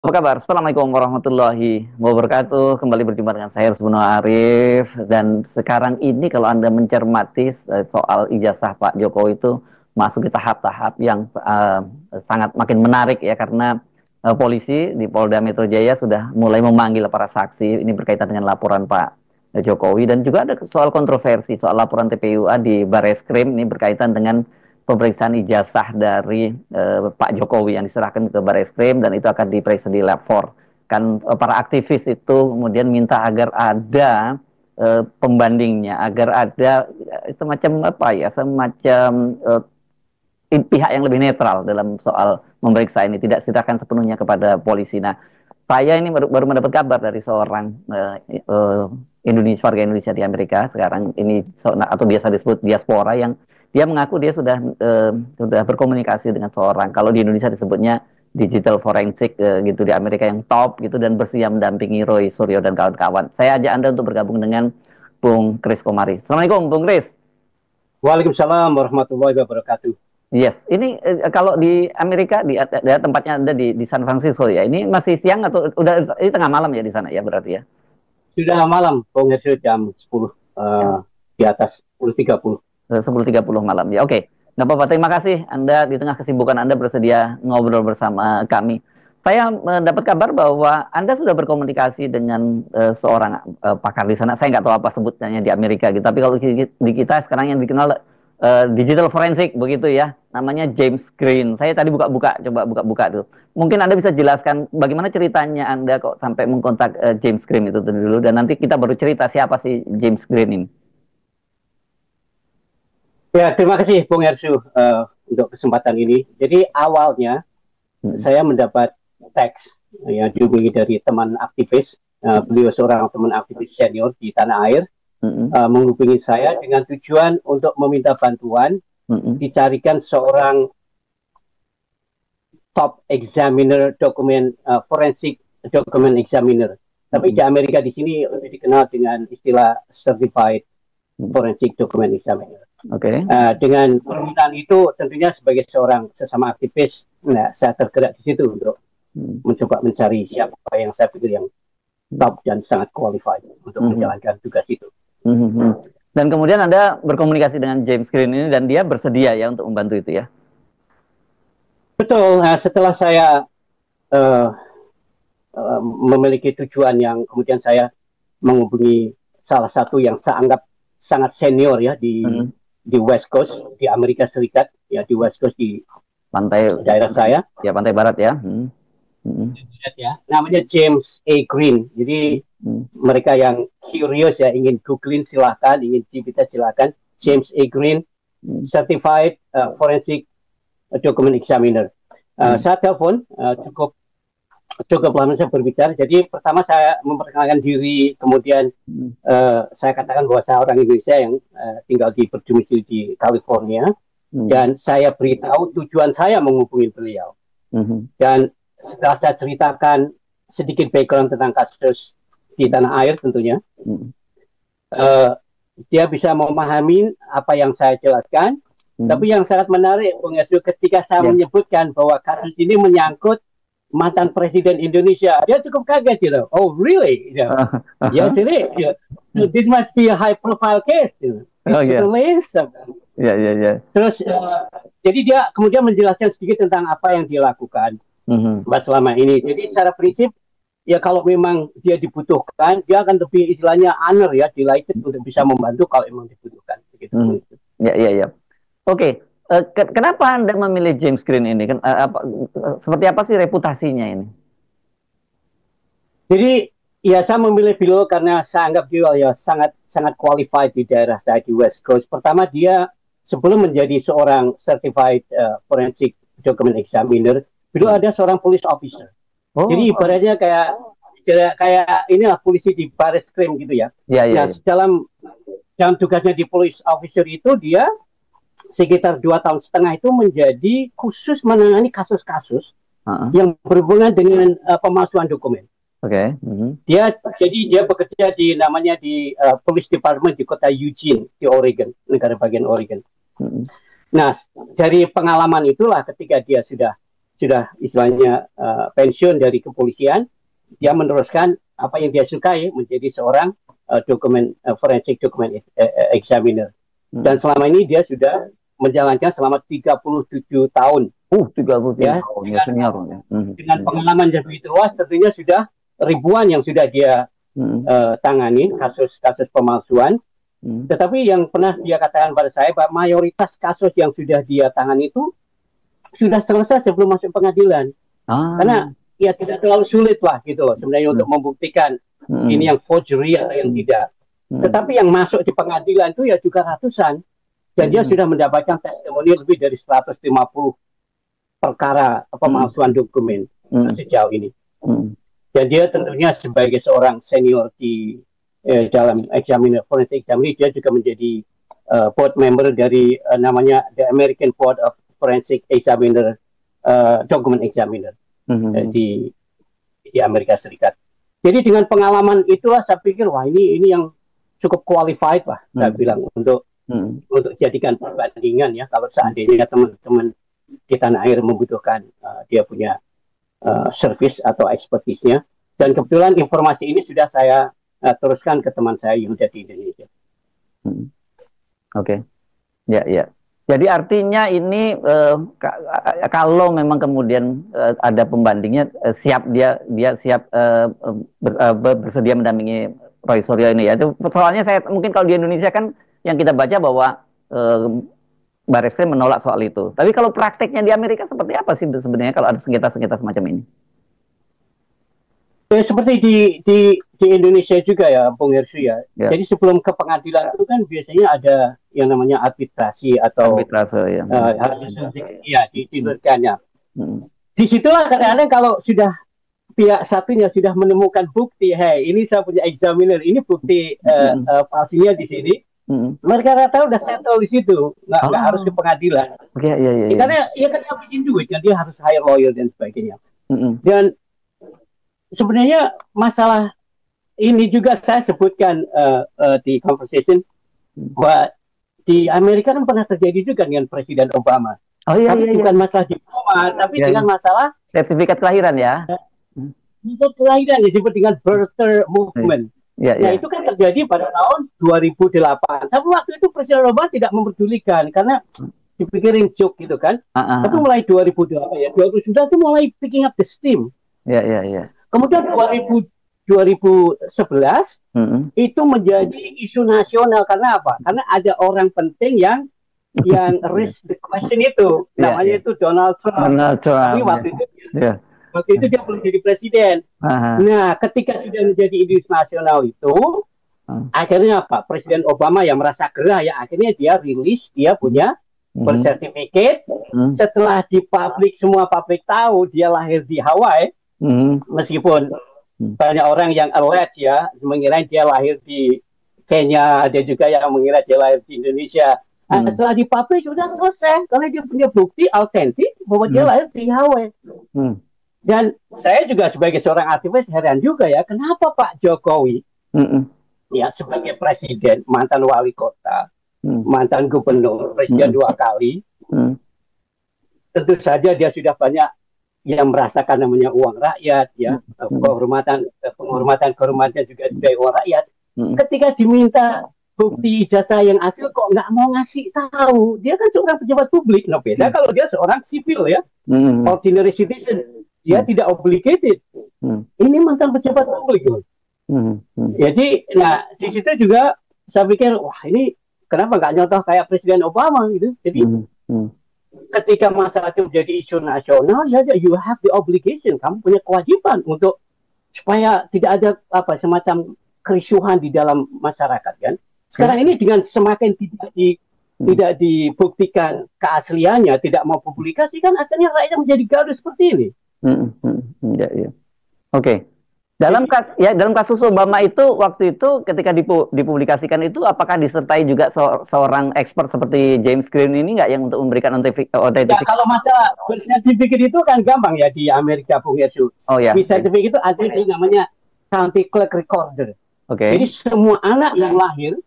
Apa kabar? Assalamualaikum warahmatullahi wabarakatuh. Kembali berjumpa dengan saya Rusbono Arif. Dan sekarang ini kalau Anda mencermati soal ijazah Pak Jokowi itu masuk di tahap-tahap yang sangat makin menarik ya. Karena polisi di Polda Metro Jaya sudah mulai memanggil para saksi. Ini berkaitan dengan laporan Pak Jokowi. Dan juga ada soal kontroversi soal laporan TPUA di Barreskrim. Ini berkaitan dengan pemeriksaan ijazah dari Pak Jokowi yang diserahkan ke Barreskrim dan itu akan diperiksa di Lab 4. Kan para aktivis itu kemudian minta agar ada pembandingnya, agar ada semacam apa ya, semacam pihak yang lebih netral dalam soal memeriksa ini, tidak serahkan sepenuhnya kepada polisi. Nah, saya ini baru mendapat kabar dari seorang Indonesia, warga Indonesia di Amerika sekarang ini, atau biasa disebut diaspora, yang dia mengaku dia sudah berkomunikasi dengan seorang, kalau di Indonesia disebutnya digital forensik gitu, di Amerika yang top gitu, dan bersedia mendampingi Roy Suryo dan kawan-kawan. Saya ajak Anda untuk bergabung dengan Bung Kris Komari. Assalamualaikum Bung Kris. Waalaikumsalam warahmatullahi wabarakatuh. Yes, ini kalau di Amerika di tempatnya Anda di San Francisco ya, ini masih siang atau udah ini tengah malam ya di sana ya berarti ya? Sudah malam, Bung Hersho, jam 10 di atas 10.30. 10.30 malam ya. Oke, nggak apa-apa. Terima kasih Anda di tengah kesibukan Anda bersedia ngobrol bersama kami. Saya mendapat kabar bahwa Anda sudah berkomunikasi dengan seorang pakar di sana. Saya nggak tahu apa sebutnya di Amerika gitu. Tapi kalau di kita sekarang yang dikenal digital forensik begitu ya, namanya James Green. Saya tadi coba buka tuh. Mungkin Anda bisa jelaskan bagaimana ceritanya Anda kok sampai mengkontak James Green itu dulu, dan nanti kita baru cerita siapa sih James Green ini. Ya, terima kasih Bung Hersho untuk kesempatan ini. Jadi awalnya saya mendapat teks yang dihubungi dari teman aktivis. Beliau seorang teman aktivis senior di tanah air, menghubungi saya dengan tujuan untuk meminta bantuan dicarikan seorang top examiner dokumen, forensik dokumen examiner. Tapi di Amerika di sini lebih dikenal dengan istilah certified forensic document examiner. Oke. Dengan permintaan itu tentunya sebagai seorang sesama aktivis, saya tergerak di situ untuk mencoba mencari siapa yang saya pikir yang top dan sangat qualified untuk menjalankan tugas itu. Dan kemudian Anda berkomunikasi dengan James Green ini dan dia bersedia ya untuk membantu itu ya? Betul. Setelah saya memiliki tujuan yang kemudian saya menghubungi salah satu yang saya anggap sangat senior ya di West Coast di Amerika Serikat, ya di West Coast di pantai daerah saya. Ya, pantai barat ya. Ya, namanya James A. Green. Jadi mereka yang curious ya, ingin googling silakan, ingin cipta silakan. James A. Green, Certified Forensic Document Examiner. Saya telepon cukup lama saya berbicara. Jadi pertama saya memperkenalkan diri, kemudian saya katakan bahwa saya orang Indonesia yang tinggal berdomisili di California, dan saya beritahu tujuan saya menghubungi beliau. Dan setelah saya ceritakan sedikit background tentang kasus di tanah air tentunya, dia bisa memahami apa yang saya jelaskan. Tapi yang sangat menarik, Bung Hersho, ketika saya menyebutkan bahwa kasus ini menyangkut mantan Presiden Indonesia, dia cukup kaget, you know. Oh, really? You know. Yes, it is. You know. So this must be a high-profile case. You know. Terus, jadi dia kemudian menjelaskan sedikit tentang apa yang dia lakukan selama ini. Jadi secara prinsip, ya kalau memang dia dibutuhkan, dia akan lebih istilahnya honor ya, delighted untuk bisa membantu kalau memang dibutuhkan. Begitu. Ya. Oke. Kenapa Anda memilih James Green ini? Seperti apa sih reputasinya ini? Jadi ya saya memilih beliau karena saya anggap beliau ya sangat qualified di daerah saya di West Coast. Pertama, dia sebelum menjadi seorang certified forensic document examiner, beliau ada seorang police officer. Jadi ibaratnya kayak inilah polisi di Barreskrim gitu ya. Nah, dalam tugasnya di police officer itu dia sekitar 2,5 tahun itu menjadi khusus menangani kasus-kasus yang berhubungan dengan pemalsuan dokumen. Jadi dia bekerja di Police Department di kota Eugene di Oregon, negara bagian Oregon. Nah, dari pengalaman itulah ketika dia sudah sudah istilahnya pensiun dari kepolisian, dia meneruskan apa yang dia sukai menjadi seorang forensic document examiner. Dan selama ini dia sudah menjalankan selama 37 tahun. 37 ya, tahun dengan, senior ya. Dengan pengalaman yang begitu luas, tentunya sudah ribuan yang sudah dia tangani kasus-kasus pemalsuan. Tetapi yang pernah dia katakan pada saya bahwa mayoritas kasus yang sudah dia tangani itu sudah selesai sebelum masuk pengadilan. Karena ya tidak terlalu sulit lah gitu loh sebenarnya untuk membuktikan ini yang forgery atau yang tidak. Tetapi yang masuk di pengadilan itu ya juga ratusan. Dan dia sudah mendapatkan testimoni lebih dari 150 perkara pemalsuan dokumen sejauh ini. Dan dia tentunya sebagai seorang senior di dalam forensic examiner, dia juga menjadi board member dari namanya The American Board of Forensic Examiner, Document Examiner di Amerika Serikat. Jadi dengan pengalaman itulah saya pikir wah ini yang cukup qualified lah saya bilang untuk jadikan perbandingan ya kalau seandainya teman-teman di tanah air membutuhkan dia punya service atau expertise-nya. Dan kebetulan informasi ini sudah saya teruskan ke teman saya yang ada di Indonesia. Oke. Ya. Jadi artinya ini kalau memang kemudian ada pembandingnya dia siap bersedia mendampingi Roy Suryo ini ya. Itu soalnya mungkin kalau di Indonesia kan yang kita baca bahwa Barreskrim menolak soal itu. Tapi kalau prakteknya di Amerika seperti apa sih sebenarnya kalau ada sengketa-sengketa semacam ini? Ya, seperti di Indonesia juga ya, Bung Hersu ya. Jadi sebelum ke pengadilan itu kan biasanya ada yang namanya arbitrasi atau harus ditidurkannya. Di situlah kadang-kadang kalau sudah pihak satunya sudah menemukan bukti, ini saya punya examiner, ini bukti palsunya di sini. Mereka rata udah settle di situ, nggak harus ke pengadilan. Karena ya kan habisin duit, dia harus hire lawyer dan sebagainya. Dan sebenarnya masalah ini juga saya sebutkan di conversation bahwa di Amerika kan pernah terjadi juga dengan Presiden Obama. Tapi bukan masalah diploma, tapi dengan masalah sertifikat kelahiran ya. Sertifikat kelahiran disebut dengan birther movement. Nah itu kan terjadi pada tahun 2008. Tapi waktu itu Presiden Obama tidak memperdulikan karena dipikirin joke gitu kan. Tapi mulai 2008 ya, 2009 itu mulai picking up the steam. Kemudian 2011 itu menjadi isu nasional karena apa? Karena ada orang penting yang raise the question itu, namanya itu Donald Trump. Tapi waktu itu dia belum jadi presiden. Nah, ketika sudah menjadi isu nasional itu, akhirnya apa? Presiden Obama yang merasa gerah ya, akhirnya dia rilis, dia punya bersertifikat. Setelah semua publik tahu dia lahir di Hawaii. Meskipun banyak orang yang alert ya mengira dia lahir di Kenya, ada juga yang mengira dia lahir di Indonesia. Setelah dipublish sudah selesai karena dia punya bukti autentik bahwa dia lahir di Hawaii. Dan saya juga sebagai seorang aktivis heran juga ya, kenapa Pak Jokowi ya sebagai presiden, mantan wali kota, mantan gubernur, presiden 2 kali, tentu saja dia sudah banyak yang merasakan namanya uang rakyat ya, penghormatan juga dari uang rakyat. Ketika diminta bukti ijazah yang asli kok nggak mau ngasih tahu. Dia kan seorang pejabat publik. Nah beda kalau dia seorang sipil ya, ordinary citizen, dia tidak obligated. Ini mantan pejabat publik loh. Jadi, nah di situ juga saya pikir wah ini kenapa nggak nyontoh kayak Presiden Obama gitu. Jadi ketika masalah itu menjadi isu nasional, ya you have the obligation, kamu punya kewajiban untuk supaya tidak ada semacam kerusuhan di dalam masyarakat kan. Sekarang ini dengan semakin tidak dibuktikan keasliannya, tidak mau publikasi kan akhirnya rakyat menjadi gaduh seperti ini. Oke. Dalam kasus Obama itu waktu itu ketika dipublikasikan itu apakah disertai juga seorang expert seperti James Green ini nggak yang untuk memberikan autentifikasi? Ya, kalau masalah sertifikat itu kan gampang ya di Amerika, Bung Yesus. Sertifikat itu ada yang namanya county clerk recorder. Jadi semua anak yang lahir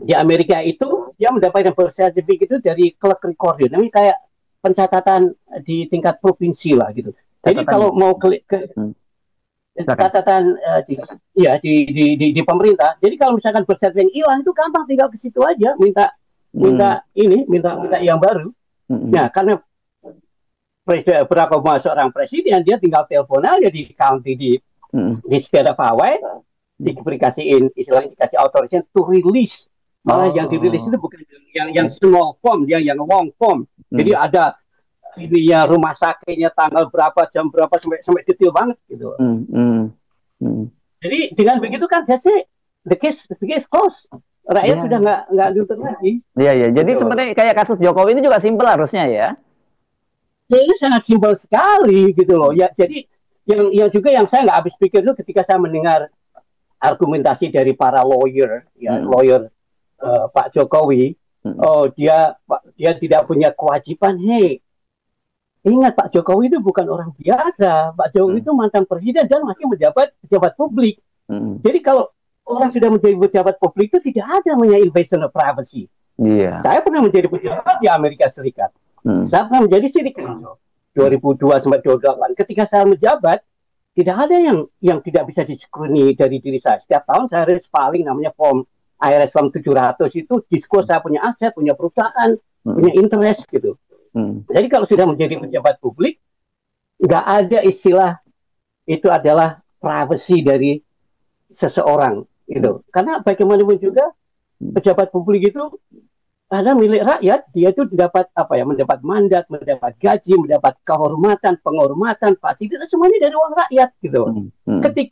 di Amerika itu dia mendapatkan birth certificate itu dari clerk recorder. Namanya kayak pencatatan di tingkat provinsi lah gitu. Jadi Catatan. kalau mau ke Hmm. Silakan. catatan di pemerintah. Jadi kalau misalkan birth certificate hilang itu gampang, tinggal ke situ aja minta Hmm. minta yang baru. Hmm. Nah, karena Barack Obama seorang presiden, dia tinggal telepon aja di county di sepeda pawai, dikasih istilahnya dikasih authorization to release. Malah yang dirilis itu bukan yang small form, dia yang long form. Jadi ada ini ya rumah sakitnya tanggal berapa, jam berapa, sampai detail banget gitu. Jadi dengan begitu kan the case closed. Rakyat sudah nggak nuntut lagi. Iya, iya. Jadi sebenarnya kayak kasus Jokowi ini juga simpel harusnya ya. Ya, ini sangat simpel sekali gitu loh. Ya, jadi yang juga yang saya nggak habis pikir itu ketika saya mendengar argumentasi dari para lawyer, lawyer Pak Jokowi, dia tidak punya kewajiban. Hey, ingat Pak Jokowi itu bukan orang biasa. Pak Jokowi itu mantan presiden dan masih pejabat publik. Jadi kalau orang sudah menjadi pejabat publik itu tidak ada namanya invasion of privacy. Saya pernah menjadi pejabat di Amerika Serikat. Saya pernah menjadi city council 2002 sampai 2008. Ketika saya menjabat, tidak ada yang tidak bisa diskruni dari diri saya. Setiap tahun saya harus filing namanya form IRS form 700 itu disclose saya punya aset, punya perusahaan, punya interest gitu. Jadi kalau sudah menjadi pejabat publik, nggak ada istilah itu adalah privacy dari seseorang gitu. Karena bagaimanapun juga pejabat publik itu ada milik rakyat, dia itu mendapat mandat, mendapat gaji, mendapat kehormatan, penghormatan, fasilitas semuanya dari uang rakyat gitu. Ketika